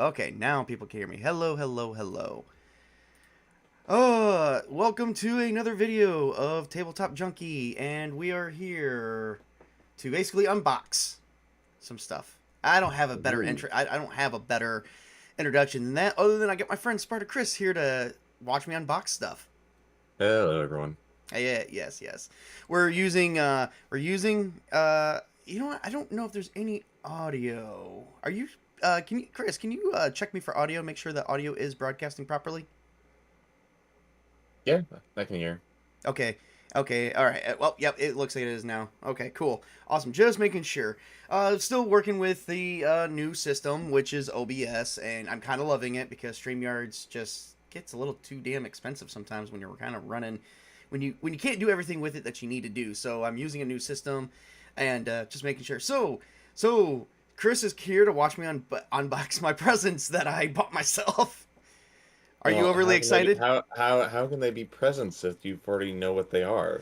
Okay, now people can hear me. Hello, hello, hello. Welcome to another video of Tabletop Junkie, and we are here to basically unbox some stuff. I don't have a better Ooh. I don't have a better introduction than that, other than I get my friend Sparta Chris here to watch me unbox stuff. Hello, everyone. Yeah, yes. We're using you know what? I don't know if there's any audio. Are you can you Chris, can you check me for audio, make sure the audio is broadcasting properly? Yeah, I can hear. Okay. Okay. All right. Well, yep. It looks like it is now. Okay. Cool. Awesome. Just making sure. Still working with the new system, which is OBS, and I'm kind of loving it because StreamYards just gets a little too damn expensive sometimes when you're kind of running, when you can't do everything with it that you need to do. So I'm using a new system, and just making sure. So Chris is here to watch me unbox my presents that I bought myself. Are you Well, overly how can they be, excited? how can they be presents if you already know what they are?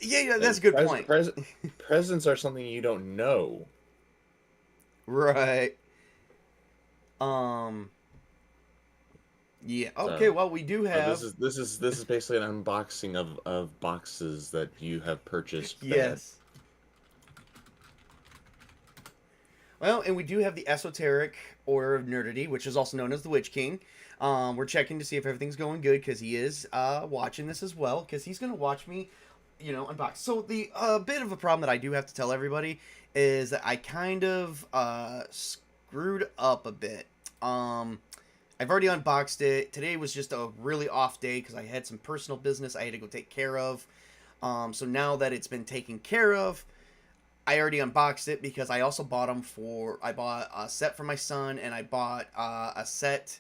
Yeah, that's a good point. Presents are something you don't know. Right. Um. Yeah. Okay. So, Well, we do so this have. is this is this is basically an unboxing of boxes that you have purchased that. Yes. Well, and we do have the esoteric order of nerdity, which is also known as the Witch King. We're checking to see if everything's going good because he is watching this as well because he's gonna watch me, unbox. So the bit of a problem that I do have to tell everybody is that I kind of screwed up a bit. I've already unboxed it. Today was just a really off day because I had some personal business I had to go take care of. So now that it's been taken care of, I already unboxed it because I also bought them for. I bought a set for my son and I bought a set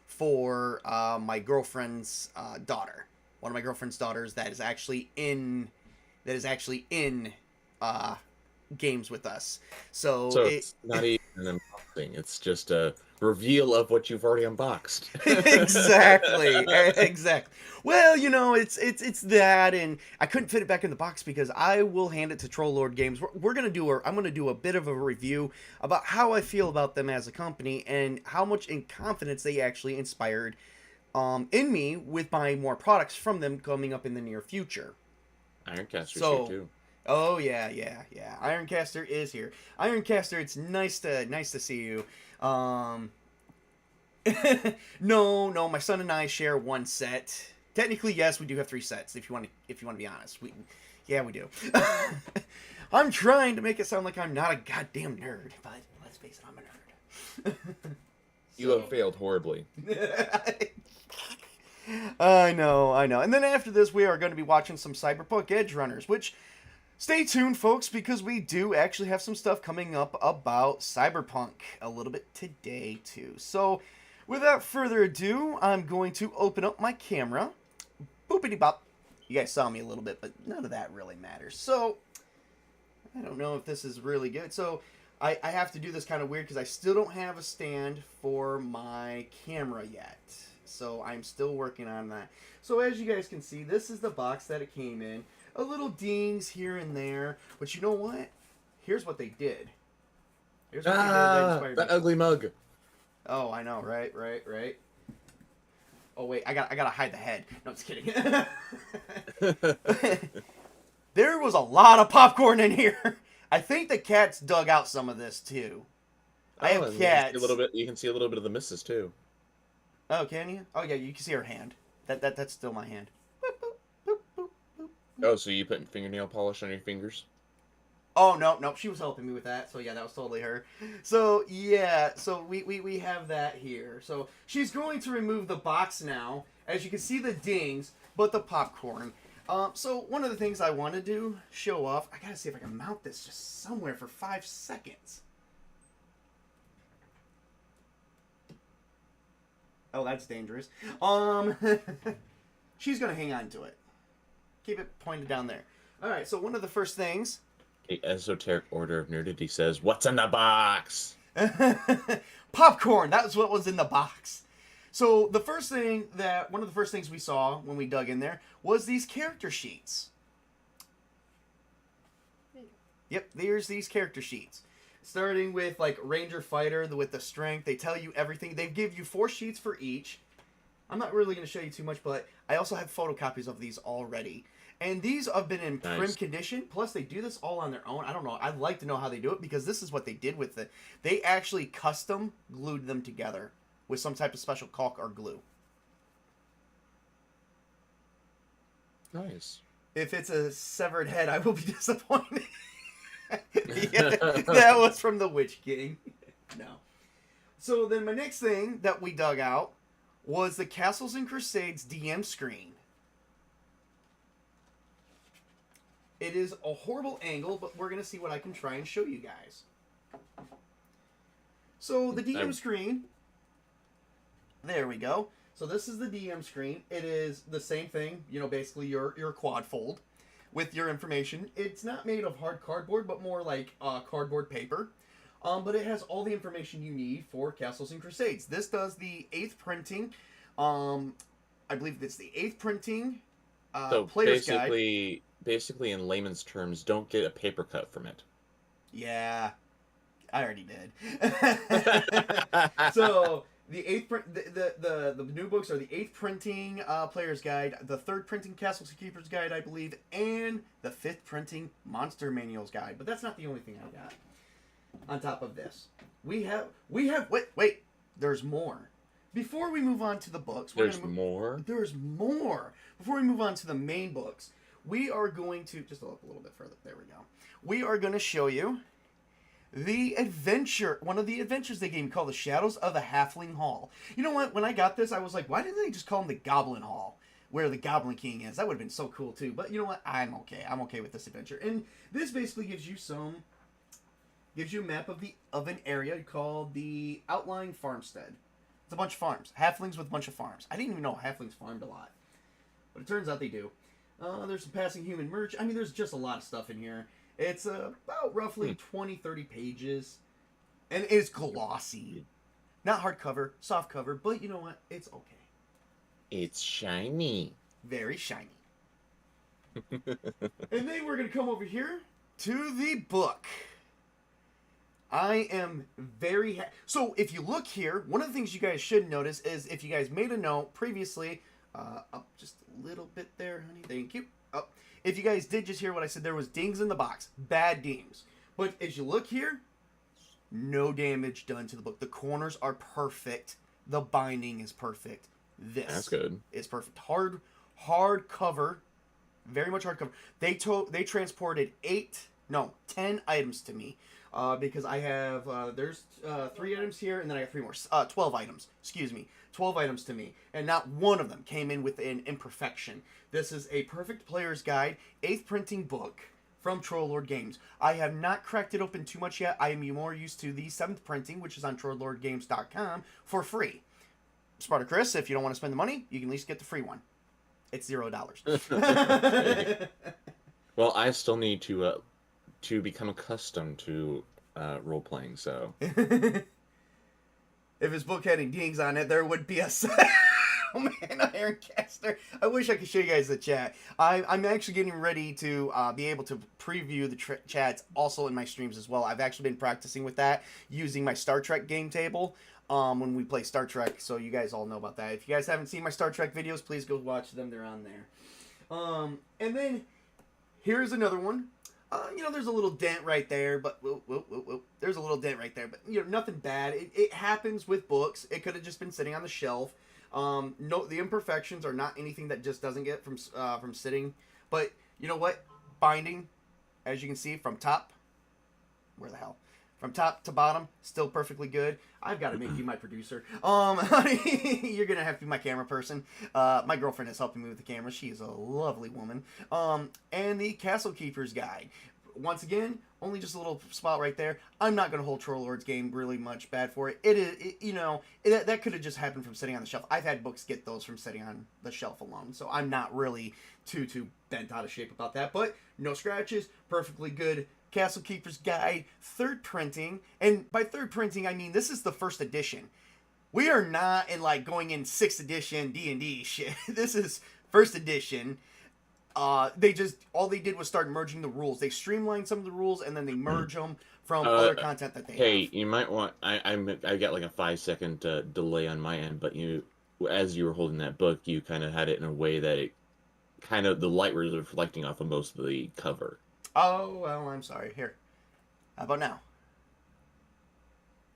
for my girlfriend's daughter. One of my girlfriend's daughters that is actually in uh, games with us. So So it it's not even an unboxing. It's just a reveal of what you've already unboxed. exactly. Well, it's that, and I couldn't fit it back in the box because I will hand it to Troll Lord Games. I'm gonna do a bit of a review about how I feel about them as a company and how much in confidence they actually inspired in me with buying more products from them coming up in the near future. Ironcaster's here So, too. oh yeah. Ironcaster is here. Ironcaster, it's nice to see you. Um, no, my son and I share one set. Technically, yes, we do have three sets. If you want to be honest, yeah, we do. I'm trying to make it sound like I'm not a goddamn nerd, but let's face it, I'm a nerd. You have failed horribly. I know. And then after this, we are going to be watching some Cyberpunk Edge Runners, which stay tuned, folks, because we do actually have some stuff coming up about Cyberpunk a little bit today, too. So, without further ado, I'm going to open up my camera. Boopity bop. You guys saw me a little bit, but none of that really matters. So, I don't know if this is really good. So, I have to do this kind of weird because I still don't have a stand for my camera yet. So, I'm still working on that. So, as you guys can see, this is the box that it came in. A little dings here and there. But you know what? Here's what they did. Here's what they did that inspired That me. ugly mug. Oh, I know, right. Oh wait, I gotta hide the head. No, just kidding. There was a lot of popcorn in here. I think the cats dug out some of this too. I Oh, have and cats. you can see a little bit of the misses too. Oh, can you? Oh yeah, you can see her hand. That's still my hand. Boop, boop, boop, boop, boop. Oh, so you put fingernail polish on your fingers? Oh no, she was helping me with that. So yeah, that was totally her. So yeah, so we have that here. So she's going to remove the box now. As you can see the dings, but the popcorn. So one of the things I want to do, show off. I gotta see if I can mount this just somewhere for 5 seconds. Oh, that's dangerous. She's gonna hang on to it. Keep it pointed down there. All right. So one of the first things. The esoteric order of nerdity says, "What's in the box?" Popcorn. That was what was in the box. So one of the first things we saw when we dug in there was these character sheets. Yep, there's these character sheets. starting with like Ranger Fighter with the strength. They tell you everything. They give you 4 sheets for each. I'm not really going to show you too much, but I also have photocopies of these already. And these have been in prim condition. Plus, they do this all on their own. I don't know. I'd like to know how they do it because this is what they did with it. They actually custom glued them together with some type of special caulk or glue. Nice. If it's a severed head, I will be disappointed. Yeah, that was from the Witch King. No. So then my next thing that we dug out was the Castles and Crusades DM screen. It is a horrible angle, but we're going to see what I can try and show you guys. So the DM screen, there we go. So this is the DM screen. It is the same thing, you know, basically your quad fold with your information. It's not made of hard cardboard, but more like cardboard paper. But it has all the information you need for Castles and Crusades. This does the 8th printing. I believe it's the 8th printing So player's guide. basically, in layman's terms, don't get a paper cut from it. Yeah, I already did. So the 8th print, the new books are the 8th printing player's guide, the 3rd printing Castlekeeper's guide, I believe, and the 5th printing monster manuals guide. But that's not the only thing I got. On top of this, we have wait, there's more. Before we move on to the books, There's more? There's more. Before we move on to the main books, we are going to just look a little bit further. There we go. We are going to show you the adventure, one of the adventures they gave me called The Shadows of the Halfling Hall. You know what? When I got this, I was like, why didn't they just call him the Goblin Hall, where the Goblin King is? That would have been so cool too. But you know what? I'm okay. I'm okay with this adventure. And this basically gives you a map of an area called the Outlying Farmstead. It's a bunch of farms. Halflings with a bunch of farms. I didn't even know halflings farmed a lot. But it turns out they do. There's some passing human merch. I mean, there's just a lot of stuff in here. It's about roughly 20, 30 pages. And it's glossy. Not hardcover, soft cover, but you know what? It's okay. It's shiny. Very shiny. And then we're going to come over here to the book. I am very so if you look here, one of the things you guys should notice is if you guys made a note previously, up just a little bit there, honey, thank you. Oh, if you guys did just hear what I said, there was dings in the box, bad dings. But as you look here, no damage done to the book. The corners are perfect. The binding is perfect. That's good. Is perfect. Hard cover, very much hard cover. They transported 10 items to me. Because I have, there's 3 items here, and then I got 3 more. 12 items. Excuse me. 12 items to me. And not one of them came in with an imperfection. This is a perfect player's guide, 8th printing book from Trollord Games. I have not cracked it open too much yet. I am more used to the 7th printing, which is on TrollordGames.com, for free. Smarter Chris, if you don't want to spend the money, you can at least get the free one. It's $0. Well, I still need to become accustomed to role-playing, so... If his book had any dings on it, there would be a... Oh man, Iron Caster. I wish I could show you guys the chat. I'm actually getting ready to be able to preview the chats also in my streams as well. I've actually been practicing with that using my Star Trek game table when we play Star Trek, so you guys all know about that. If you guys haven't seen my Star Trek videos, please go watch them. They're on there. And then here's another one. There's a little dent right there, but there's a little dent right there, but nothing bad. It happens with books. It could have just been sitting on the shelf. No, the imperfections are not anything that just doesn't get from sitting. But you know what? Binding, as you can see from top, from top to bottom, still perfectly good. I've got to make you my producer. You're gonna have to be my camera person. My girlfriend is helping me with the camera. She is a lovely woman. And the Castlekeeper's guide. Once again, only just a little spot right there. I'm not gonna hold Trollord's game really much bad for it. That could have just happened from sitting on the shelf. I've had books get those from sitting on the shelf alone, so I'm not really too bent out of shape about that. But no scratches, perfectly good. Castlekeeper's Guide, 3rd printing, and by 3rd printing I mean this is the 1st edition. We are not in going in 6th edition D&D shit. This is 1st edition. All they did was start merging the rules. They streamlined some of the rules and then they merge them from Uh, other content that they have. hey, you might want. I got like a 5 second delay on my end, but as you were holding that book, you kind of had it in a way that it kind of the light was reflecting off of most of the cover. Oh, well, I'm sorry. Here. How about now?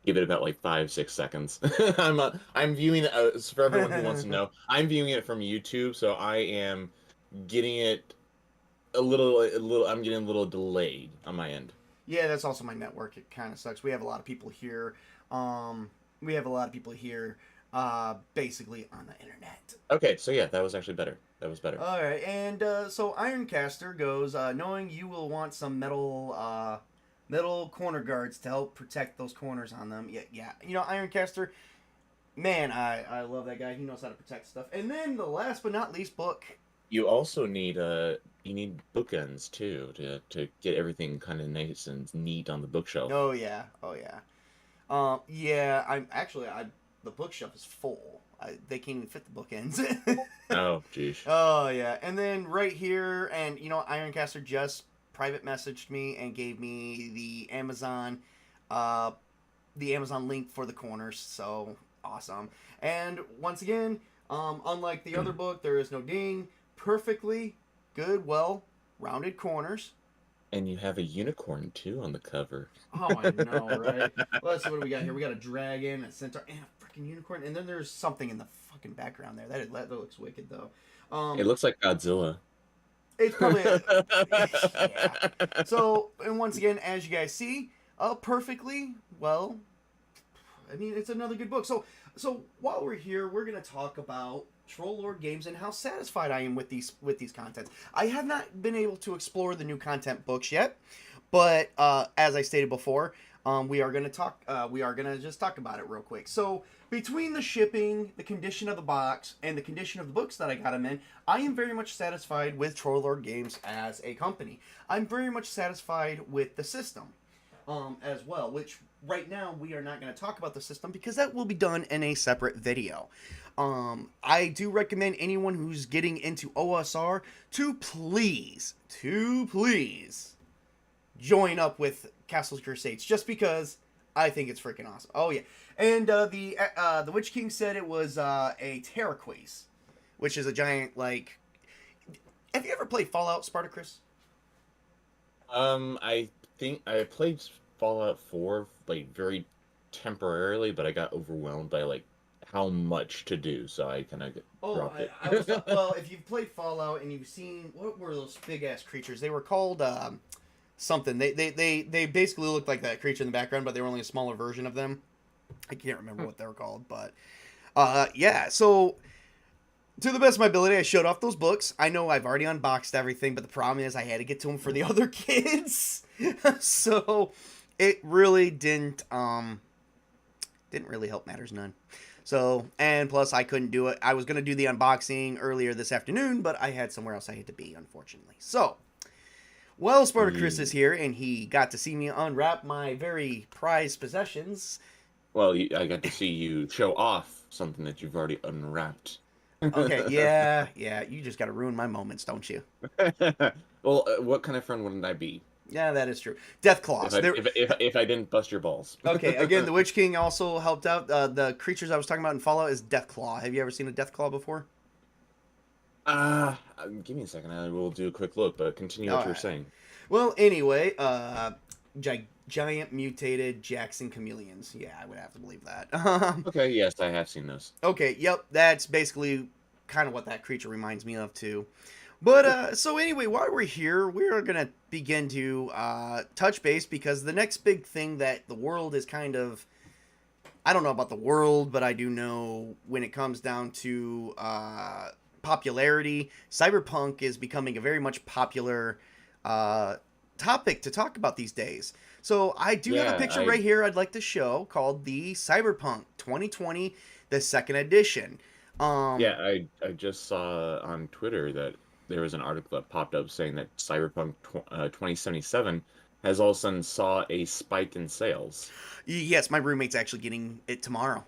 Give it about like 5 6 seconds. I'm viewing it for everyone who wants to know. I'm viewing it from YouTube, so I am getting it a little. I'm getting a little delayed on my end. Yeah, that's also my network. It kind of sucks. We have a lot of people here. Um, we have a lot of people here, basically on the internet. Okay, so yeah, that was actually better. That was better. All right, and so Ironcaster goes, knowing you will want some metal corner guards to help protect those corners on them. Yeah, yeah. Ironcaster, man, I love that guy. He knows how to protect stuff. And then the last but not least book. You also need bookends too to get everything kind of nice and neat on the bookshelf. Oh yeah, oh yeah. Yeah. The bookshelf is full. They can't even fit the bookends. Oh, geez. Oh yeah, and then right here, and Ironcaster just private messaged me and gave me uh, the Amazon link for the corners. So awesome! And once again, unlike the other book, there is no ding. Perfectly good, well rounded corners. And you have a unicorn too on the cover. Oh, I know, right? Well, let's see what do we got here. We got a dragon, a centaur, and a freaking unicorn, and then there's something in the fucking background there. That looks wicked though. It looks like Godzilla. It's probably yeah. So, and once again, as you guys see, perfectly well. I mean, it's another good book. So while we're here, we're gonna talk about Troll Lord Games and how satisfied I am with these contents. I have not been able to explore the new content books yet, but as I stated before, we are gonna talk. We are gonna just talk about it real quick. So between the shipping, the condition of the box, and the condition of the books that I got them in, I am very much satisfied with Troll Lord Games as a company. I'm very much satisfied with the system. As well, which right now we are not going to talk about the system because that will be done in a separate video. I do recommend anyone who's getting into OSR to please join up with Castles Crusades just because I think it's freaking awesome. Oh yeah, and the Witch King said it was a Terraquase, which is a giant like. Have you ever played Fallout, Spartacus? I think I played Fallout 4 like very temporarily, but I got overwhelmed by like how much to do, so I kind of dropped it. Well, if you've played Fallout and you've seen what were those big ass creatures? They were called something. They basically looked like that creature in the background, but they were only a smaller version of them. I can't remember what they were called, but yeah. So to the best of my ability, I showed off those books. I know I've already unboxed everything, but the problem is I had to get to them for the other kids. So it really didn't really help matters none. So, and plus I couldn't do it. I was going to do the unboxing earlier this afternoon, but I had somewhere else I had to be, unfortunately. So, well, Spartacus is here, and he got to see me unwrap my very prized possessions. Well, I got to see you show off something that you've already unwrapped. Okay, yeah, you just got to ruin my moments, don't you? Well, what kind of friend wouldn't I be? Yeah, that is true. Death Claws. If I didn't bust your balls. Okay, again, the Witch King also helped out. The creatures I was talking about in Fallout is Death Claw. Have you ever seen a Death Claw before? Give me a second. I will do a quick look, but continue what you were saying. Well, anyway, giant mutated Jackson chameleons. Yeah, I would have to believe that. Okay, yes, I have seen those. Okay, yep, that's basically kind of what that creature reminds me of too. But so anyway, while we're here, we're gonna begin to touch base because the next big thing that the world is kind of, I don't know about the world, but I do know when it comes down to popularity, cyberpunk is becoming a very much popular topic to talk about these days. So I do have a picture right here I'd like to show called the Cyberpunk 2020, the second edition. I just saw on Twitter that there was an article that popped up saying that Cyberpunk 2077 has all of a sudden saw a spike in sales. Yes, my roommate's actually getting it tomorrow.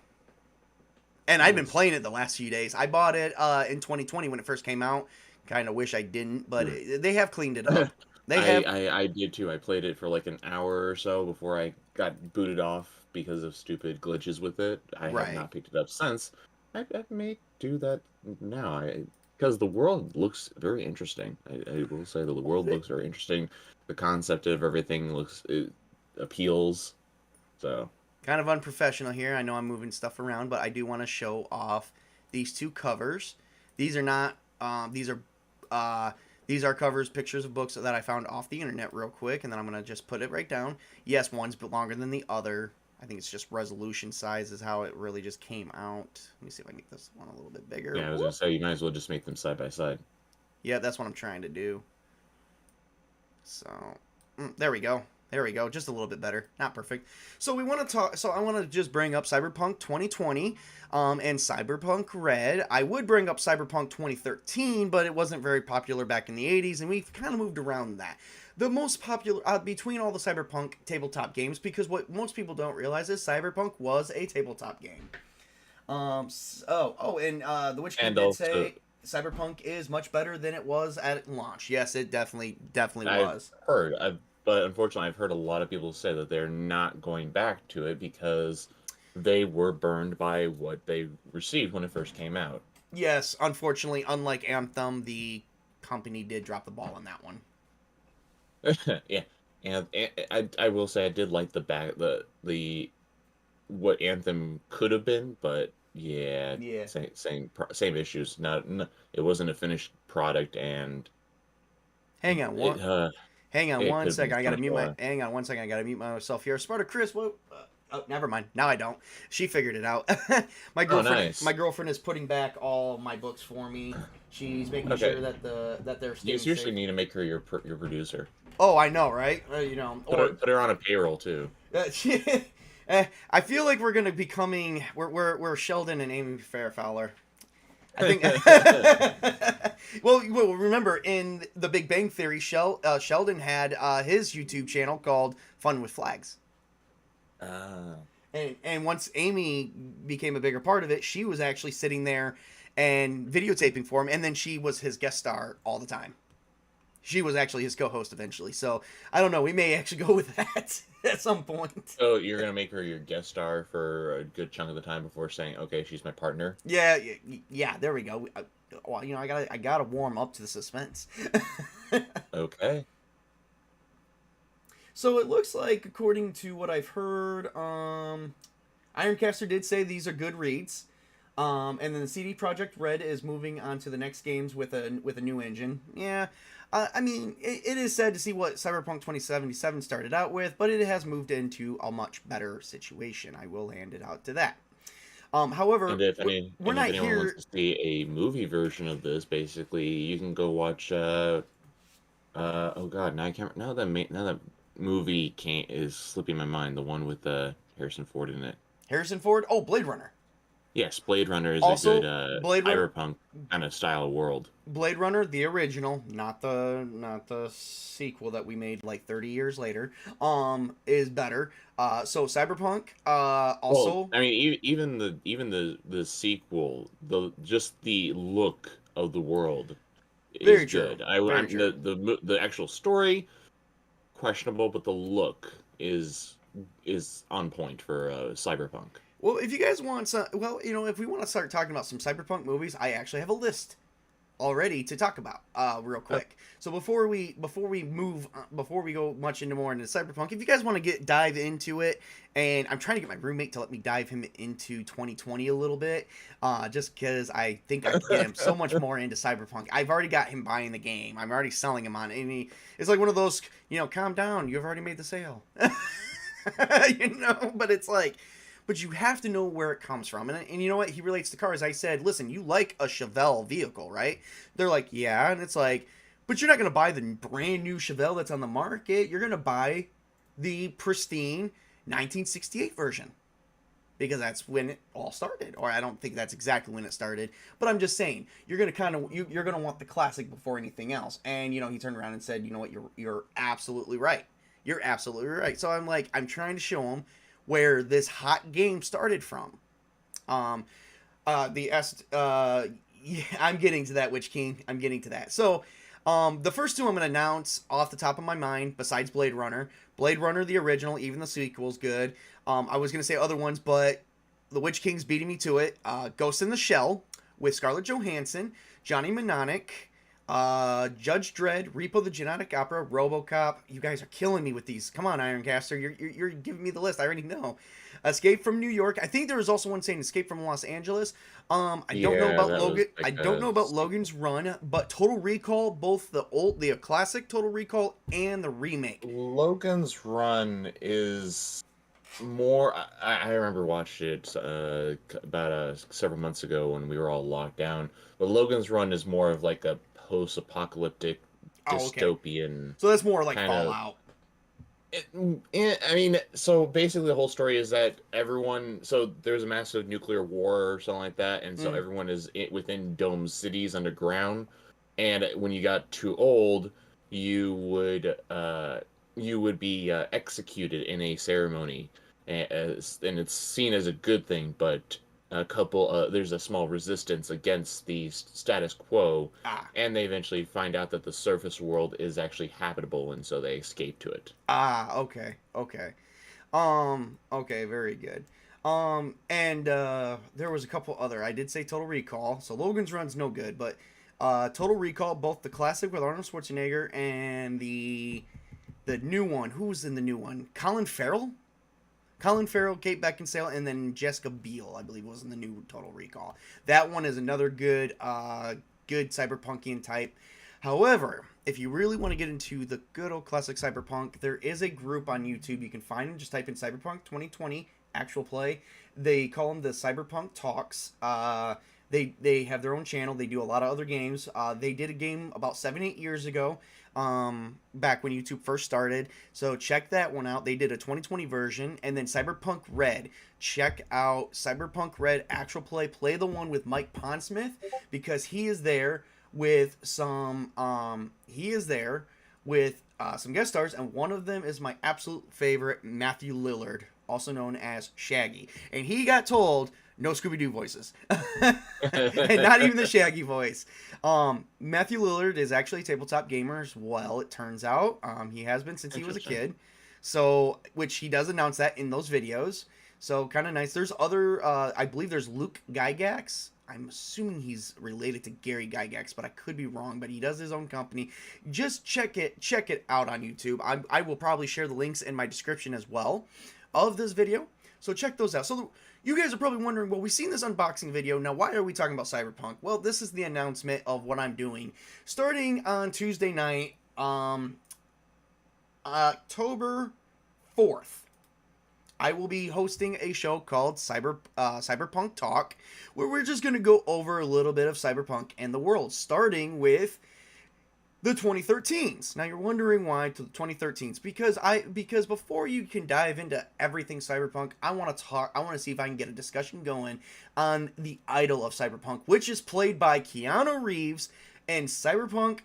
And I've been playing it the last few days. I bought it in 2020 when it first came out. Kind of wish I didn't, but they have cleaned it up. They have. I did too. I played it for like an hour or so before I got booted off because of stupid glitches with it. I have Right. not picked it up since. I may do that now. Because the world looks very interesting. I will say that the world looks very interesting. The concept of everything it appeals. So Kind of unprofessional here. I know I'm moving stuff around, but I do want to show off these two covers. These are not. Uh, these are covers, pictures of books that I found off the internet real quick, and then I'm gonna just put it right down. Yes, one's longer than the other. I think it's just resolution size is how it really just came out. Let me see if I can make this one a little bit bigger. yeah, I was gonna say you might as well just make them side by side. Yeah, that's what I'm trying to do. So, there we go. There we go. Just a little bit better. Not perfect. So we want to talk. So I want to just bring up Cyberpunk 2020, and Cyberpunk Red. I would bring up Cyberpunk 2013, but it wasn't very popular back in the 80s, and we've kind of moved around that. The most popular between all the Cyberpunk tabletop games, because what most people don't realize is Cyberpunk was a tabletop game. And the Witch King And did also, say Cyberpunk is much better than it was at launch. Yes, it definitely I've was. heard, but unfortunately, I've heard a lot of people say that they're not going back to it because they were burned by what they received when it first came out. Yes, unfortunately, unlike Anthem, the company did drop the ball on that one. Yeah, and I will say I did like the what Anthem could have been, but yeah, Yeah. same issues. It wasn't a finished product, and Hang on it one. Hang on it one could have been second. I so gotta much mute my. more. Hang on one second. I gotta mute myself here. Sparta Chris. What? Oh, never mind. Now I don't. She figured it out. my Oh, girlfriend. nice. My girlfriend is putting back all my books for me. She's making Okay, sure that they're you staying seriously safe. need to make her your producer. Oh, I know, right? Put her on a payroll too. I feel like we're gonna becoming we're Sheldon and Amy Fairfowler. I think. well, remember in The Big Bang Theory, Sheldon had his YouTube channel called Fun with Flags, Ah. and once Amy became a bigger part of it, she was actually sitting there and videotaping for him, and then she was his guest star all the time. She was actually his co-host eventually. So I don't know. We may actually go with that at some point. So you're gonna make her your guest star for a good chunk of the time before saying, "Okay, she's my partner." Yeah. There we go. Well, I gotta warm up to the suspense. Okay. So it looks like, according to what I've heard, Ironcaster did say these are good reads. And then the CD Projekt Red is moving on to the next games with a new engine. Yeah, I mean, it is sad to see what Cyberpunk 2077 started out with, but it has moved into a much better situation. I will hand it out to that. However, we're And if not anyone wants here. to see a movie version of this, basically, you can go watch. Oh God, now I can't. Now that movie can't is slipping my mind. The one with Harrison Ford in it. Harrison Ford. Oh, Blade Runner. Yes, Blade Runner is a good Also, Blade Runner. cyberpunk kind of style of world. Blade Runner, the original, not the sequel that we made like 30 years later, is better. So Cyberpunk, Well, also I mean, even the sequel, just the look of the world is very true, good. very I'm true. the actual story questionable, but the look is on point for cyberpunk. Well, if you guys want some, well, if we want to start talking about some Cyberpunk movies, I actually have a list already to talk about real quick. So before we go much more into Cyberpunk, if you guys want to dive into it, and I'm trying to get my roommate to let me dive him into 2020 a little bit, just because I think I could get him so much more into Cyberpunk. I've already got him buying the game. I'm already selling him on it. And it's like one of those, calm down. You've already made the sale. But it's like, but you have to know where it comes from. And you know what? He relates to cars. I said, listen, you like a Chevelle vehicle, right? They're like, yeah. And it's like, but you're not going to buy the brand new Chevelle that's on the market. You're going to buy the pristine 1968 version, because that's when it all started. Or I don't think that's exactly when it started, but I'm just saying, you're going to you're going to want the classic before anything else. And, he turned around and said, you know what? You're absolutely right. You're absolutely right. So I'm like, I'm trying to show him where this hot game started from. Yeah, I'm getting to that, Witch King. I'm getting to that. So, The first two I'm going to announce off the top of my mind, besides Blade Runner the original, even the sequel's good. I was going to say other ones, but The Witch King's beating me to it. Ghost in the Shell with Scarlett Johansson, Johnny Mnemonic, Judge Dredd, Repo the Genetic Opera, RoboCop. You guys are killing me with these. Come on, Ironcaster, you're giving me the list. I already know. Escape from New York. I think there was also one saying Escape from Los Angeles. I don't know Yeah, about that was Logan. I like don't know about Logan's Run, but Total Recall, both the classic Total Recall and the remake. Logan's Run is more. I remember watching it about several months ago when we were all locked down. But Logan's Run is more of like a post-apocalyptic Oh, okay. dystopian So that's more like kind of. Fallout. I mean, so basically the whole story is that everyone, so there's a massive nuclear war or something like that, and so Mm. everyone is within domed cities underground, and when you got too old, you would be executed in a ceremony, and it's seen as a good thing, but there's a small resistance against the status quo, Ah. and they eventually find out that the surface world is actually habitable, and so they escape to it. Ah. Okay. Okay. Okay. Very good. And there was a couple other. I did say Total Recall. So Logan's Run's no good, but Total Recall, both the classic with Arnold Schwarzenegger and the new one. Who was in the new one? Colin Farrell. Colin Farrell, Kate Beckinsale, and then Jessica Biel, I believe, was in the new Total Recall. That one is another good cyberpunkian type. However, if you really want to get into the good old classic cyberpunk, there is a group on YouTube you can find and just type in Cyberpunk 2020 actual play. They call them the Cyberpunk Talks. They have their own channel. They do a lot of other games. They did a game about 7-8 years ago, back when YouTube first started. So check that one out. They did a 2020 version, and then Cyberpunk Red. Check out Cyberpunk Red actual play. Play the one with Mike Pondsmith because he is there with some. He is there with some guest stars, and one of them is my absolute favorite, Matthew Lillard, also known as Shaggy, and he got told no Scooby Doo voices, and not even the Shaggy voice. Matthew Lillard is actually a tabletop gamer as well. It turns out he has been since he was a kid, so which he does announce that in those videos. So kind of nice. There's other. I believe there's Luke Gygax. I'm assuming he's related to Gary Gygax, but I could be wrong. But he does his own company. Just check it out on YouTube. I will probably share the links in my description as well of this video. So check those out. So you guys are probably wondering, well, we've seen this unboxing video. Now, why are we talking about Cyberpunk? Well, this is the announcement of what I'm doing. Starting on Tuesday night, October 4th, I will be hosting a show called Cyberpunk Talk, where we're just going to go over a little bit of Cyberpunk and the world, starting with the 2013s. Now you're wondering why to the 2013s? Because before you can dive into everything Cyberpunk, I want to see if I can get a discussion going on the idol of Cyberpunk, which is played by Keanu Reeves and Cyberpunk.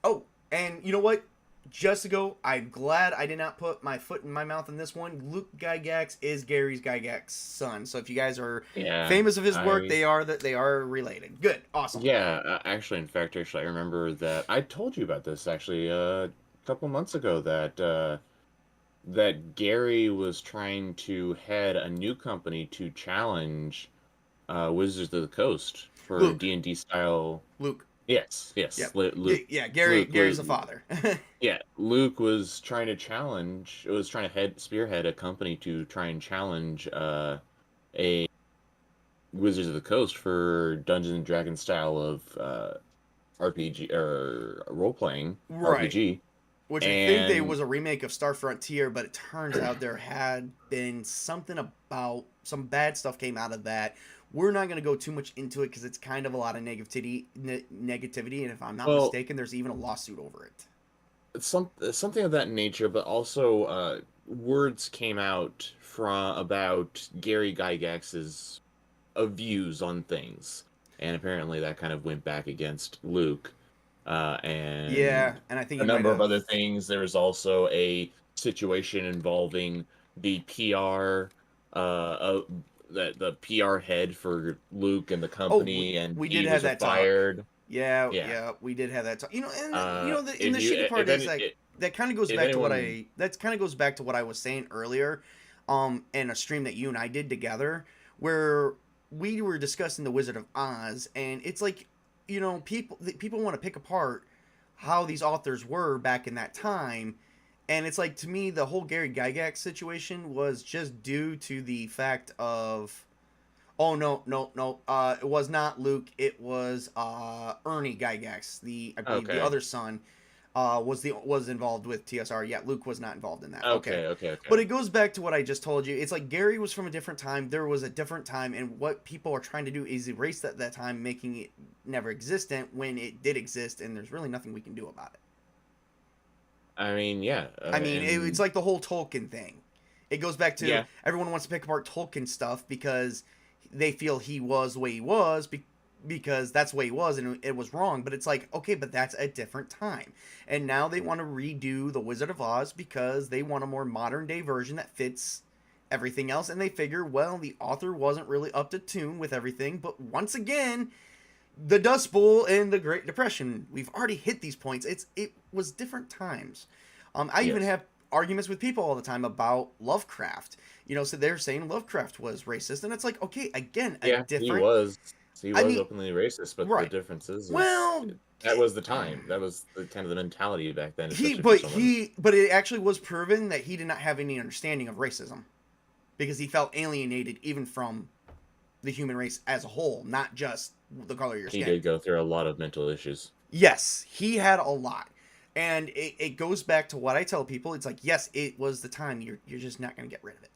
Oh, and you know what? Just to go, I'm glad I did not put my foot in my mouth in this one. Luke Gygax is Gary's Gygax's son. So if you guys are famous of his work, they are related. Good, awesome. Yeah, actually, in fact, I remember that I told you about this actually a couple months ago that Gary was trying to head a new company to challenge Wizards of the Coast for D&D style. Luke. Yes. Yep. Luke. Yeah, Gary's the father. Yeah, Luke was trying to spearhead a company to try and challenge a Wizards of the Coast for Dungeons and Dragons style of RPG or role playing RPG. Which I think they was a remake of Star Frontier, but it turns out there had been something about some bad stuff came out of that. We're not going to go too much into it because it's kind of a lot of negativity, and if I'm not mistaken, there's even a lawsuit over it. Something of that nature, but also words came out about Gary Gygax's views on things, and apparently that kind of went back against Luke. And I think a number of other things. There was also a situation involving the PR the PR head for Luke and the company, and we he did was have that fired. Talk. Yeah. we did have that talk. You know, and the If you shitty part if is any like that kind of goes if back to anyone what I was saying earlier, in a stream that you and I did together, where we were discussing the Wizard of Oz, and it's like, people want to pick apart how these authors were back in that time. And it's like, to me, the whole Gary Gygax situation was just due to the fact of, oh, no, no, no, it was not Luke. It was Ernie Gygax, I believe the okay. other son, was involved with TSR. Yeah, Luke was not involved in that. Okay. Okay. But it goes back to what I just told you. It's like Gary was from a different time. There was a different time, and what people are trying to do is erase that time, making it never existent when it did exist, and there's really nothing we can do about it. I mean, yeah. I mean, it's And like the whole Tolkien thing. It goes back to yeah, everyone wants to pick apart Tolkien stuff because they feel he was the way he was because that's the way he was and it was wrong. But it's like, okay, but that's a different time. And now they want to redo The Wizard of Oz because they want a more modern day version that fits everything else. And they figure, well, the author wasn't really up to tune with everything. But once again, the Dust Bowl and the Great Depression, we've already hit these points. It was different times. I even yes. have arguments with people all the time about Lovecraft. So they're saying Lovecraft was racist, and it's like, okay, again, a Yeah, different. he I was mean, openly racist, but the right? difference is Well, that was the time. That was the kind of the mentality back then, he, especially for but someone. but it actually was proven that he did not have any understanding of racism because he felt alienated even from the human race as a whole, not just the color of your He skin. did go through a lot of mental issues. Yes, he had a lot. And it goes back to what I tell people. It's like, yes, it was the time. You're just not going to get rid of it.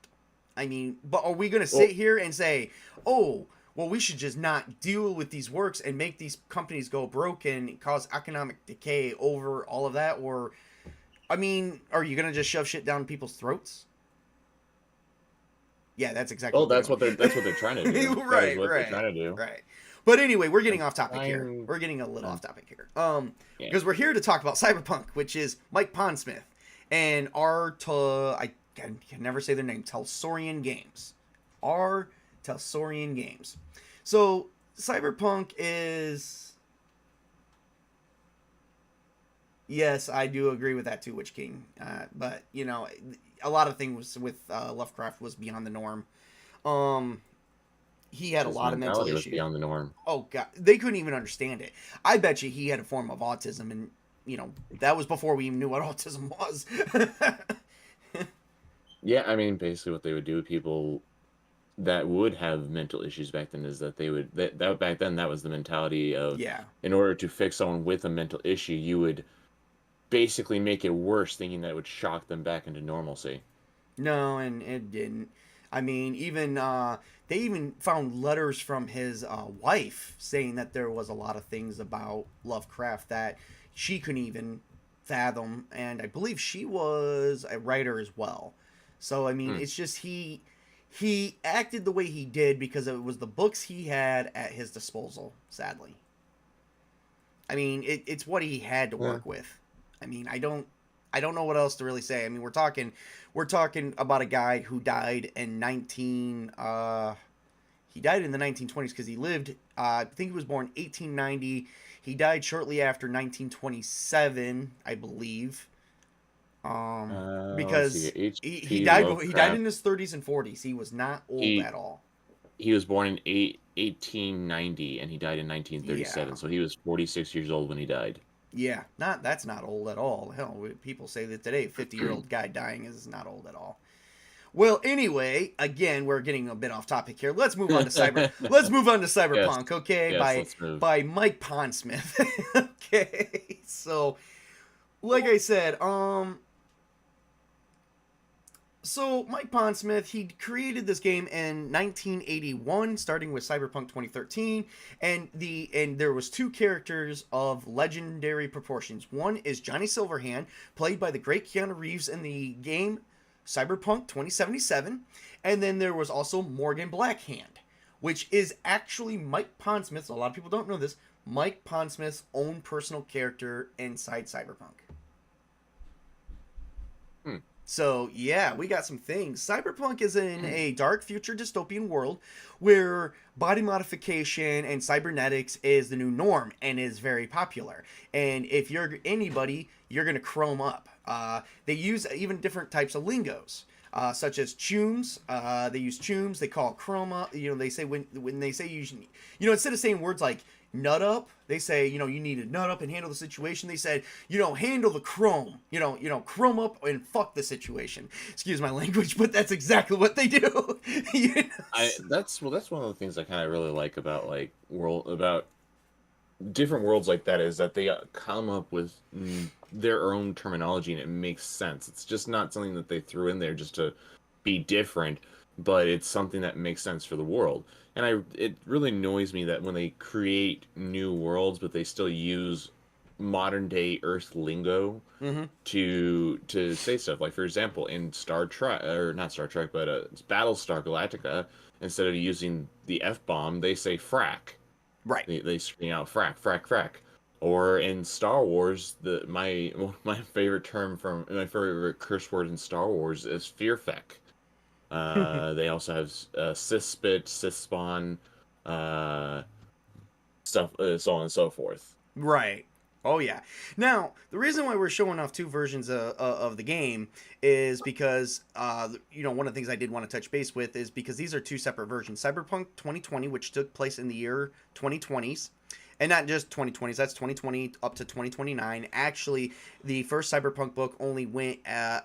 I mean, but are we going to Well, sit here and say, oh, well, we should just not deal with these works and make these companies go broke and cause economic decay over all of that? Or, I mean, are you going to just shove shit down people's throats? Yeah, that's exactly well, what that's what they're trying to do. they're doing. That is Right, what they're right, trying to do. right. But anyway, we're getting They're off topic here. trying. We're getting a little off topic here. Yeah. Because we're here to talk about Cyberpunk, which is Mike Pondsmith and I can never say their name, Telsorian Games. R Telsorian Games. So Cyberpunk is, yes, I do agree with that too, Witch King. But a lot of things with Lovecraft was beyond the norm. He had a His lot of mental mentality was issues. beyond the norm. Oh god, they couldn't even understand it. I bet you he had a form of autism, and that was before we even knew what autism was. Yeah, I mean, basically, what they would do with people that would have mental issues back then is that they would that back then that was the mentality of, Yeah. in order to fix someone with a mental issue, you would basically make it worse, thinking that it would shock them back into normalcy. No, and it didn't. I mean, even they even found letters from his wife saying that there was a lot of things about Lovecraft that she couldn't even fathom, and I believe she was a writer as well. So I mean, Hmm. it's just he acted the way he did because it was the books he had at his disposal. Sadly, I mean, it's what he had to Yeah. work with. I mean, I don't know what else to really say. I mean, we're talking about a guy who died in he died in the 1920s because he lived, I think he was born 1890. He died shortly after 1927, I believe. Let's see. Because he H.P. died in Lovecraft. his 30s and 40s. He was not old He at all. he was born in 1890 and he died in Yeah. 1937. So he was 46 years old when he died. Yeah, that's not old at all. Hell, people say that today, 50-year-old guy dying is not old at all. Well, anyway, again, we're getting a bit off topic here. Let's move on to Let's move on to Yes. Cyberpunk, okay? Yes. Let's move. By Mike Pondsmith. Okay, so like I said, so Mike Pondsmith, he created this game in 1981, starting with Cyberpunk 2013, and there was two characters of legendary proportions. One is Johnny Silverhand, played by the great Keanu Reeves in the game Cyberpunk 2077, and then there was also Morgan Blackhand, which is actually Mike Pondsmith's, a lot of people don't know this, Mike Pondsmith's own personal character inside Cyberpunk. Hmm. So, yeah, we got some things. Cyberpunk is in a dark future dystopian world where body modification and cybernetics is the new norm and is very popular. And if you're anybody, you're going to chrome up. They use even different types of lingos. Such as chooms, they use chooms. They call it chroma. You know, they say when they say instead of saying words like nut up, they say you need to nut up and handle the situation. They said handle the chrome. Chrome up and fuck the situation. Excuse my language, but that's exactly what they do. That's one of the things I kind of really like about about different worlds like that is that they come up with their own terminology and it makes sense. It's just not something that they threw in there just to be different, but it's something that makes sense for the world. And it really annoys me that when they create new worlds, but they still use modern day Earth lingo to say stuff. Like for example, in Star Trek, or not Star Trek, but Battlestar Galactica, instead of using the F-bomb, they say frack. Right. They scream out frack, frack, frack. Or in Star Wars, my favorite favorite curse word in Star Wars is fearfeck. They also have cispit, cispawn, stuff, so on and so forth. Right. Oh yeah. Now the reason why we're showing off two versions of the game is because one of the things I did want to touch base with is because these are two separate versions. Cyberpunk 2020, which took place in the year 2020s, and not just 2020s. That's 2020 up to 2029. Actually, the first Cyberpunk book only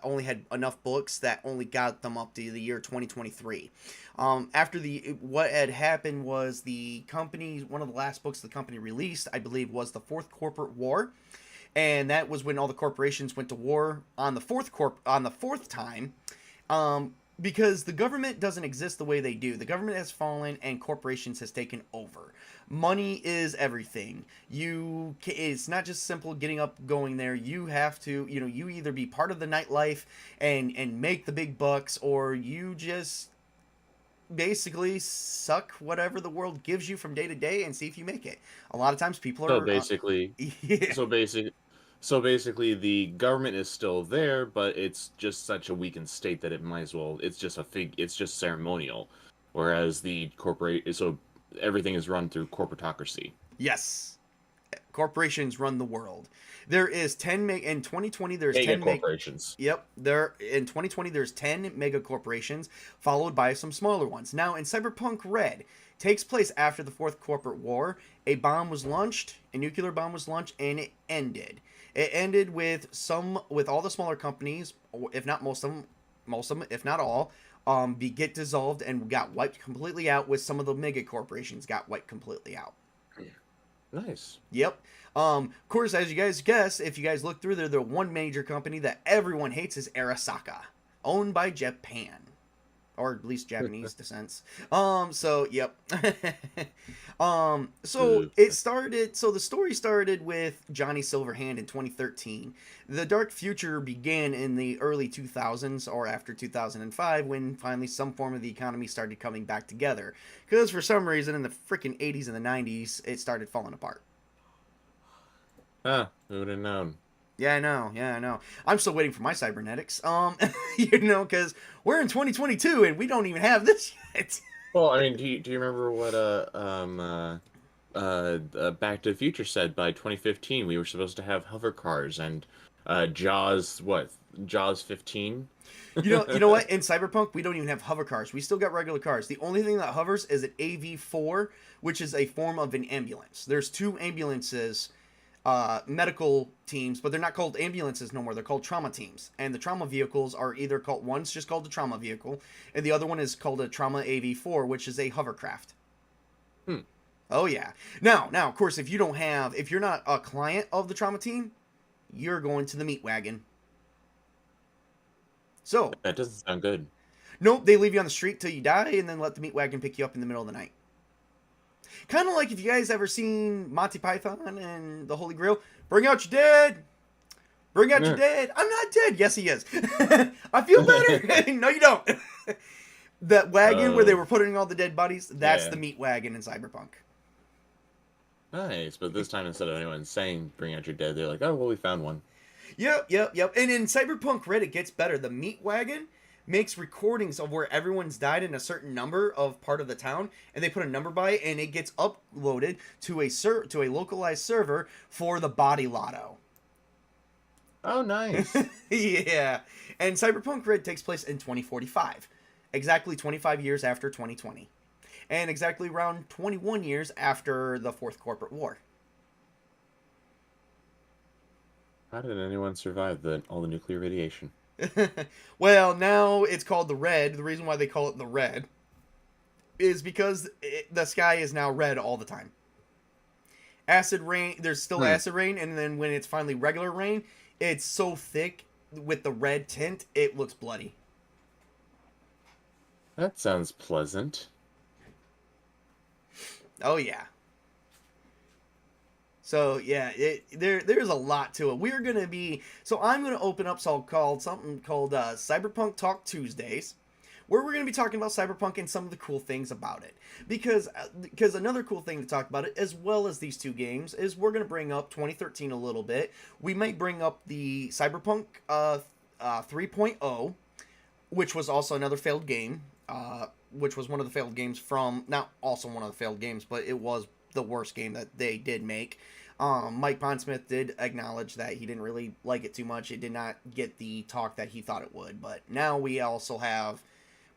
only had enough books that only got them up to the year 2023. After what had happened was the company, one of the last books the company released, I believe, was the Fourth Corporate War, and that was when all the corporations went to war on the fourth time. Because the government doesn't exist the way they do. The government has fallen and corporations has taken over. Money is everything. It's not just simple getting up, going there. You have to, you either be part of the nightlife and make the big bucks, or you just basically suck whatever the world gives you from day to day and see if you make it. A lot of times people are yeah. So basically, the government is still there, but it's just such a weakened state that it might as well. It's just ceremonial, whereas so everything is run through corporatocracy. Yes. Corporations run the world. There is 10 in 2020 there's Mega 10 corporations. Yep, in 2020 there's 10 mega corporations followed by some smaller ones. Now in Cyberpunk Red takes place after the Fourth Corporate War. A nuclear bomb was launched, and it ended. It ended with all the smaller companies, if not most of them, if not all, get dissolved and got wiped completely out. With some of the mega corporations got wiped completely out. Nice. Yep. Of course, as you guys guess, if you guys look through there, the one major company that everyone hates is Arasaka, owned by Japan, or at least Japanese descent. So yep. So the story started with Johnny Silverhand in 2013. The dark future began in the early 2000s or after 2005, when finally some form of the economy started coming back together. Because for some reason in the freaking 80s and the 90s, it started falling apart. Who would have known? Yeah, I know. I'm still waiting for my cybernetics. Because we're in 2022 and we don't even have this yet. Well, I mean, do you remember what Back to the Future said? By 2015 we were supposed to have hover cars and Jaws 15. You know what? In Cyberpunk, we don't even have hover cars. We still got regular cars. The only thing that hovers is an AV4, which is a form of an ambulance. There's two ambulances, medical teams, but they're not called ambulances no more. They're called trauma teams. And the trauma vehicles are either called, one's just called the trauma vehicle, and the other one is called a trauma AV4, which is a hovercraft. Oh yeah. Now, of course, if you're not a client of the trauma team, you're going to the meat wagon. So that doesn't sound good. Nope, they leave you on the street till you die, and then let the meat wagon pick you up in the middle of the night. Kind of like if you guys ever seen Monty Python and the Holy Grail. Bring out your dead. Bring out your dead. I'm not dead. Yes, he is. I feel better. No, you don't. That wagon where they were putting all the dead bodies, that's the meat wagon in Cyberpunk. Nice, but this time instead of anyone saying "bring out your dead," they're like, "Oh, well, we found one." Yep. And in Cyberpunk Red, it gets better. The Meat Wagon makes recordings of where everyone's died in a certain number of part of the town, and they put a number by it, and it gets uploaded to a localized server for the Body Lotto. Oh, nice. Yeah. And Cyberpunk Red takes place in 2045, exactly 25 years after 2020, and exactly around 21 years after the Fourth Corporate War. How did anyone survive all the nuclear radiation? Well, now it's called the Red. The reason why they call it the Red is because the sky is now red all the time. Acid rain, there's still acid rain, and then when it's finally regular rain, it's so thick with the red tint, it looks bloody. That sounds pleasant. Oh yeah. So yeah, there's a lot to it. We're gonna be I'm gonna open up something called Cyberpunk Talk Tuesdays, where we're gonna be talking about Cyberpunk and some of the cool things about it. Because another cool thing to talk about it, as well as these two games, is we're gonna bring up 2013 a little bit. We might bring up the Cyberpunk 3.0, which was also another failed game. Which was one of the failed games from not also one of the failed games, but it was the worst game that they did make. Mike Pondsmith did acknowledge that he didn't really like it too much. It did not get the talk that he thought it would. But now we also have,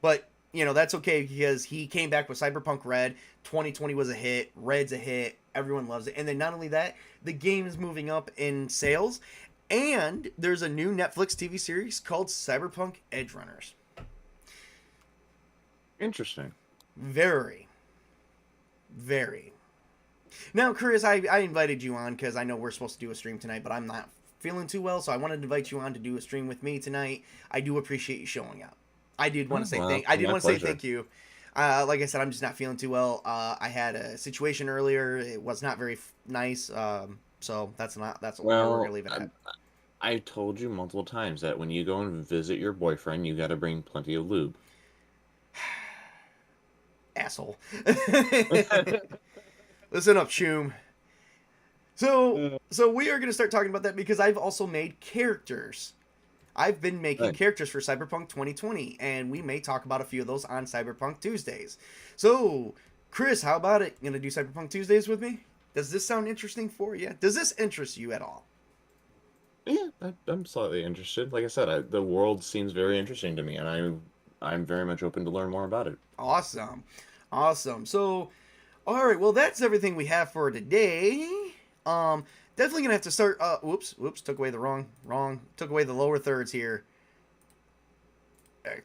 but that's okay because he came back with Cyberpunk Red. 2020 was a hit. Red's a hit. Everyone loves it. And then not only that, the game is moving up in sales, and there's a new Netflix TV series called Cyberpunk Edgerunners. Interesting. Very. Now, Chris, I invited you on because I know we're supposed to do a stream tonight, but I'm not feeling too well, so I wanted to invite you on to do a stream with me tonight. I do appreciate you showing up. I did want to say thank you. Like I said, I'm just not feeling too well. I had a situation earlier. It was not very nice. So that's where we're gonna leave it at. I told you multiple times that when you go and visit your boyfriend, you got to bring plenty of lube. Asshole. Listen up, Shoom. So we are going to start talking about that because I've also made characters. I've been making characters for Cyberpunk 2020, and we may talk about a few of those on Cyberpunk Tuesdays. So, Chris, how about it? You going to do Cyberpunk Tuesdays with me? Does this sound interesting for you? Does this interest you at all? Yeah, I'm slightly interested. Like I said, the world seems very interesting to me, and I'm very much open to learn more about it. Awesome. So, all right, well, that's everything we have for today. Definitely gonna have to start. Whoops, took away took away the lower thirds here.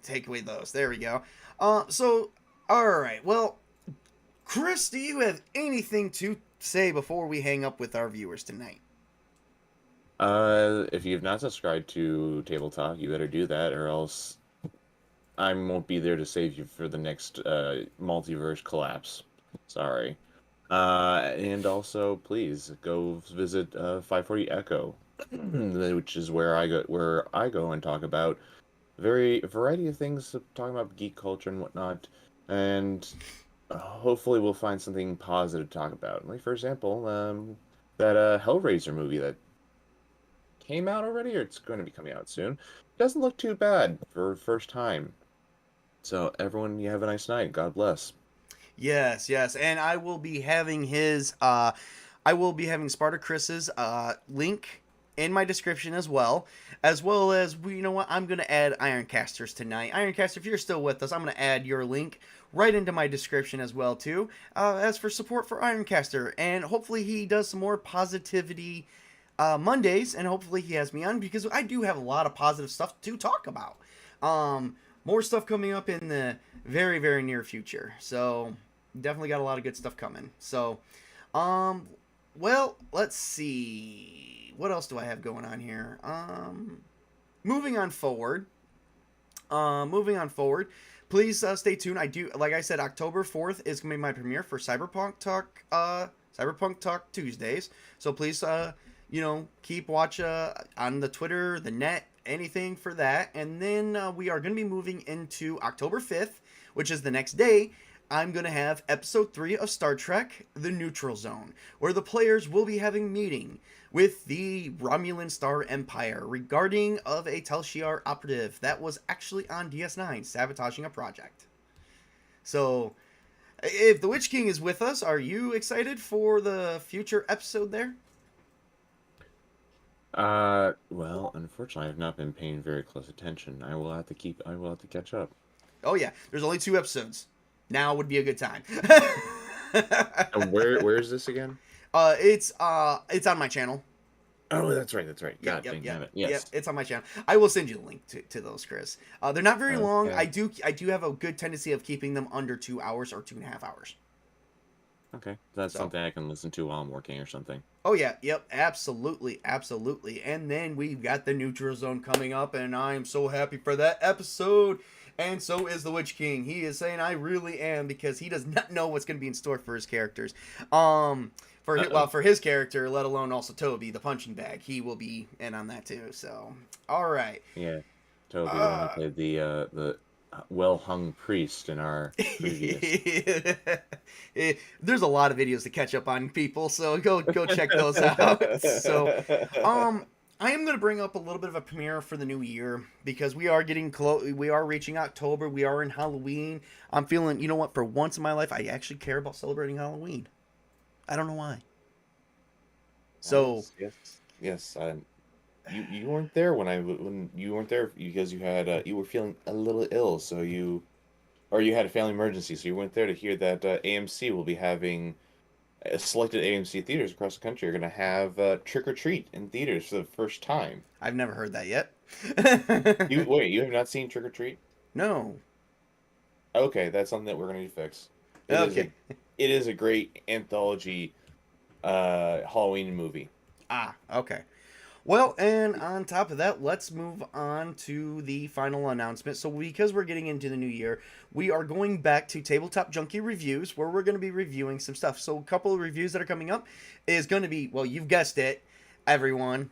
Take away those. There we go. So, all right, well, Chris, do you have anything to say before we hang up with our viewers tonight? If you've not subscribed to Table Talk, you better do that, or else I won't be there to save you for the next multiverse collapse. Sorry. And also, please go visit 540 Echo, which is where I go and talk about a variety of things, talking about geek culture and whatnot, and hopefully we'll find something positive to talk about. Like, for example, that Hellraiser movie that came out already, or it's going to be coming out soon. Doesn't look too bad for first time. So everyone, you have a nice night. God bless. Yes, and I will be having Sparta Chris's link in my description as well as you know what, I'm gonna add Ironcasters tonight. Ironcaster, if you're still with us, I'm gonna add your link right into my description as well too, as for support for Ironcaster, and hopefully he does some more positivity Mondays, and hopefully he has me on because I do have a lot of positive stuff to talk about. More stuff coming up in the very, very near future. So, definitely got a lot of good stuff coming. So, well, let's see. What else do I have going on here? Moving on forward. Please stay tuned. Like I said, October 4th is going to be my premiere for Cyberpunk Talk Tuesdays. So, please, keep watch on the Twitter, the net, anything for that. And then we are going to be moving into October 5th, which is the next day, I'm going to have episode 3 of Star Trek, The Neutral Zone, where the players will be having a meeting with the Romulan Star Empire regarding of a Tel Shiar operative that was actually on DS9 sabotaging a project. So, if the Witch King is with us, are you excited for the future episode there? Well, unfortunately, I've not been paying very close attention. I will have to catch up. Oh yeah, there's only 2 episodes. Now would be a good time. And where is this again? It's on my channel. Oh, that's right. That's right. Yep, God yep, dang yep, it. yep. Yes. It's on my channel. I will send you the link to those, Chris. They're not very long. Okay. I do have a good tendency of keeping them under 2 hours or 2.5 hours. Okay. That's So. something I can listen to while I'm working or something. Oh yeah, yep, absolutely, absolutely. And then we've got the Neutral Zone coming up, and I'm so happy for that episode. And so is the Witch King. He is saying I really am because he does not know what's going to be in store for his characters. For his character, let alone also Tobey, the punching bag, he will be in on that too. So, all right. Yeah. Tobey, the one who played the well-hung priest in our previous. There's a lot of videos to catch up on, people, so go check those out. So, I am going to bring up a little bit of a premiere for the new year because we are getting close. We are reaching October. We are in Halloween. I'm feeling, you know what? For once in my life, I actually care about celebrating Halloween. I don't know why. So yes. You weren't there when you weren't there because you had you were feeling a little ill, so you had a family emergency, so you weren't there to hear that AMC will be having selected AMC theaters across the country are going to have Trick or Treat in theaters for the first time. I've never heard that yet. You have not seen Trick or Treat? No. Okay, that's something that we're going to fix. Okay. It is a great anthology Halloween movie. Ah, okay. Well, and on top of that, let's move on to the final announcement. So, because we're getting into the new year, we are going back to Tabletop Junkie reviews, where we're going to be reviewing some stuff. So, a couple of reviews that are coming up is going to be, well, you've guessed it, everyone.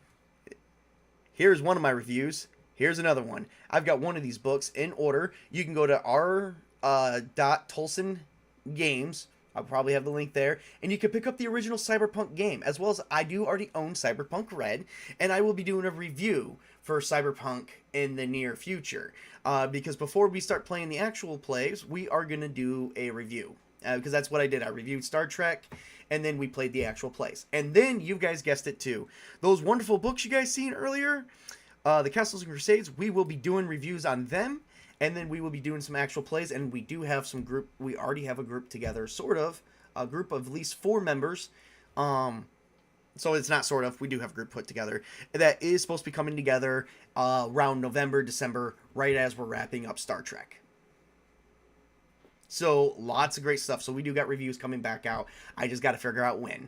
Here's one of my reviews. Here's another one. I've got one of these books in order. You can go to r.tolson games. I'll probably have the link there. And you can pick up the original Cyberpunk game, as well as I do already own Cyberpunk Red, and I will be doing a review for Cyberpunk in the near future. Because before we start playing the actual plays, we are going to do a review. Because that's what I did. I reviewed Star Trek, and then we played the actual plays. And then, you guys guessed it too. Those wonderful books you guys seen earlier, the Castles and Crusades, we will be doing reviews on them. And then we will be doing some actual plays, and we do have some group. We already have a group together, sort of, a group of at least 4 members. So it's not sort of. We do have a group put together that is supposed to be coming together around November, December, right as we're wrapping up Star Trek. So lots of great stuff. So we do got reviews coming back out. I just got to figure out when.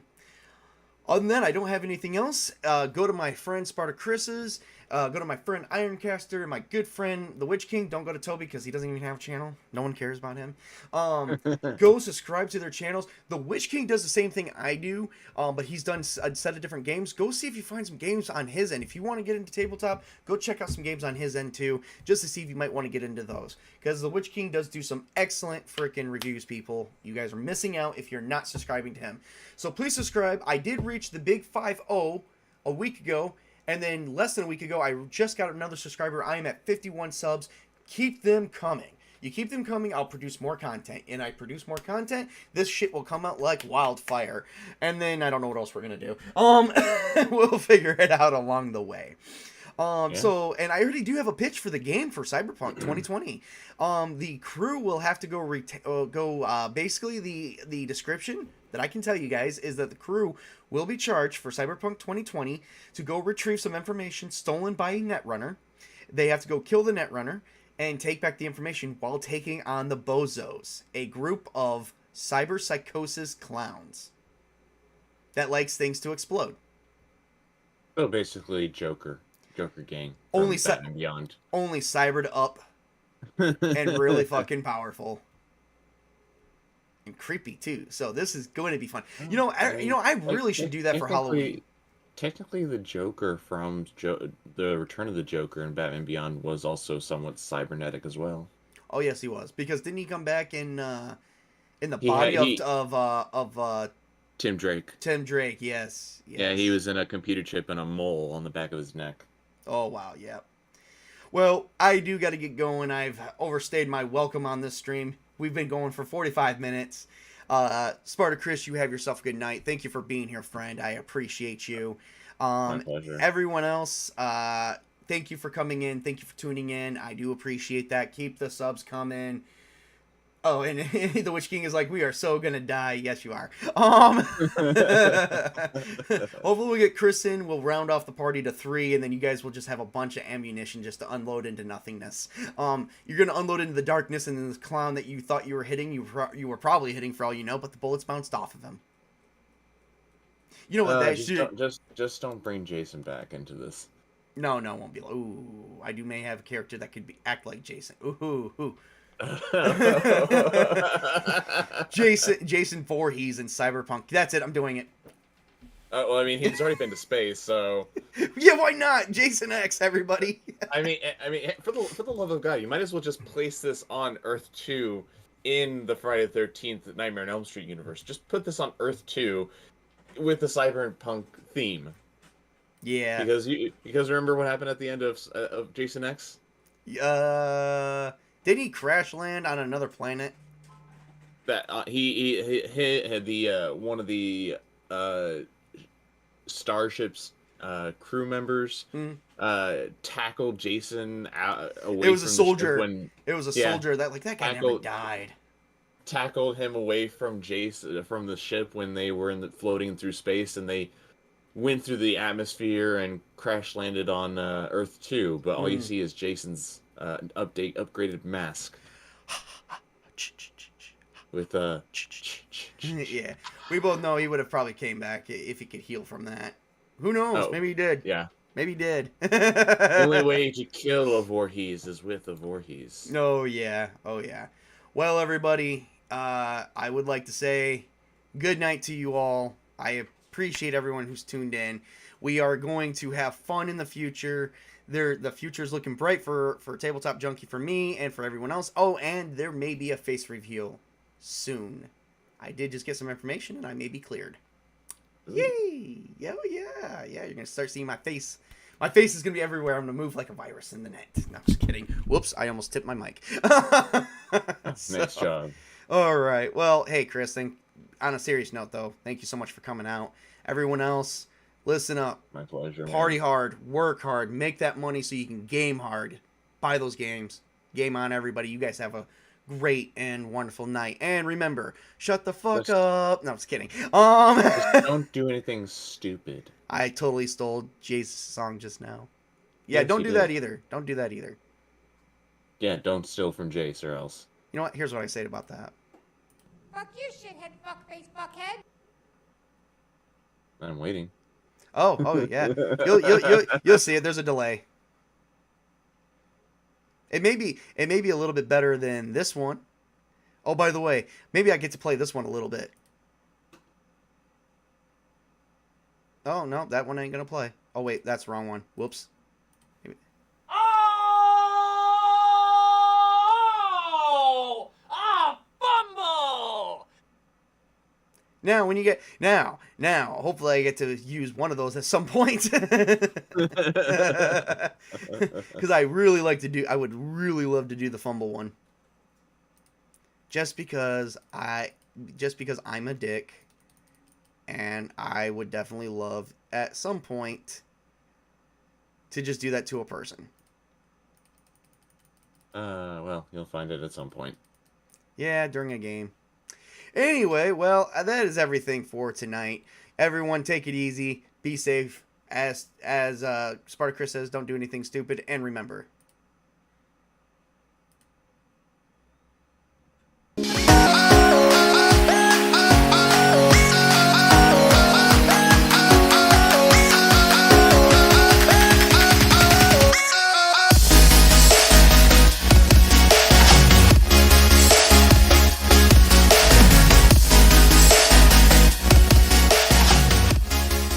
Other than that, I don't have anything else. Go to my friend Sparta Chris's. Go to my friend Ironcaster, my good friend The Witch King. Don't go to Tobey because he doesn't even have a channel. No one cares about him. Go subscribe to their channels. The Witch King does the same thing I do, but he's done a set of different games. Go see if you find some games on his end. If you want to get into tabletop, go check out some games on his end too, just to see if you might want to get into those. Because The Witch King does do some excellent freaking reviews, people. You guys are missing out if you're not subscribing to him. So please subscribe. I did reach the big 5-0 a week ago. And then less than a week ago, I just got another subscriber. I am at 51 subs. Keep them coming. You keep them coming, I'll produce more content. And I produce more content, this shit will come out like wildfire. And then I don't know what else we're going to do. We'll figure it out along the way. So, and I already do have a pitch for the game for Cyberpunk 2020. The crew will have to go basically the description that I can tell you guys is that the crew will be charged for Cyberpunk 2020 to go retrieve some information stolen by a netrunner. They have to go kill the netrunner and take back the information while taking on the Bozos, a group of cyber psychosis clowns that likes things to explode. So basically, Joker gang. Only Batman Beyond. Only cybered up and really fucking powerful. And creepy too. So this is going to be fun. I really should do that for Halloween. Technically, the Joker from the Return of the Joker in Batman Beyond was also somewhat cybernetic as well. Oh yes, he was. Because didn't he come back in In the He had body he of Tim Drake. Tim Drake. Yes. Yeah, he Yes. was in a computer chip and a mole on the back of his neck. Oh wow. Yeah. Well, I do got to get going. I've overstayed my welcome on this stream. We've been going for 45 minutes. Spartacus, you have yourself a good night. Thank you for being here, friend. I appreciate you. My pleasure. Everyone else, thank you for coming in. Thank you for tuning in. I do appreciate that. Keep the subs coming. Oh, and the Witch King is like, we are so gonna die. Yes, you are. Hopefully we'll get Chris in. We'll round off the party to 3, and then you guys will just have a bunch of ammunition just to unload into nothingness. You're gonna unload into the darkness, and then this clown that you thought you were hitting, you were probably hitting for all you know, but the bullets bounced off of him. You know what? Just don't bring Jason back into this. No, it won't be. Ooh, I may have a character that could act like Jason. Ooh. Jason Voorhees in Cyberpunk. That's it. I'm doing it. Well, I mean, he's already been to space, so yeah, why not? Jason X, everybody. I mean, for the love of God, you might as well just place this on Earth 2 in the Friday the 13th Nightmare on Elm Street universe. Just put this on Earth 2 with the cyberpunk theme. Yeah. Because remember what happened at the end of Jason X? Did he crash land on another planet? That he had the one of the Starship's crew members tackled Jason away. It was a from soldier. The soldier that guy never died. Tackled him away from Jason from the ship when they were floating through space, and they went through the atmosphere and crash landed on Earth 2. But all you see is Jason's upgraded mask with yeah, we both know he would have probably came back if he could heal from that. Who knows? Maybe he did. Yeah, maybe he did. The only way to kill a Voorhees is with a Voorhees. Oh yeah. Well, everybody, I would like to say good night to you all. I appreciate everyone who's tuned in. We are going to have fun in the future. The future's looking bright for Tabletop Junkie, for me, and for everyone else. Oh, and there may be a face reveal soon. I did just get some information, and I may be cleared. Ooh. Yay! Yeah, you're going to start seeing my face. My face is going to be everywhere. I'm going to move like a virus in the net. No, I'm just kidding. Whoops, I almost tipped my mic. Nice job. All right. Well, hey, Chris, on a serious note, though, thank you so much for coming out. Everyone else, listen up. My pleasure. Party hard, work hard, make that money so you can game hard. Buy those games. Game on, everybody. You guys have a great and wonderful night. And remember, shut the fuck up. No, I'm just kidding. Just don't do anything stupid. I totally stole Jay's song just now. Yeah, yes, don't do that either. Don't do that either. Yeah, don't steal from Jace or else. You know what? Here's what I say about that. Fuck you, shithead, fuckface, fuckhead. I'm waiting. Oh yeah. You'll see it. There's a delay. It may be a little bit better than this one. Oh, by the way, maybe I get to play this one a little bit. Oh no, that one ain't gonna play. Oh wait, that's the wrong one. Whoops. Fumble! Now, when you get now, hopefully I get to use one of those at some point. Because I would really love to do the fumble one. Just because I'm a dick, and I would definitely love at some point to just do that to a person. Well, you'll find it at some point. Yeah, during a game. Anyway, well, that is everything for tonight. Everyone, take it easy. Be safe. As Spartacus says, don't do anything stupid. And remember,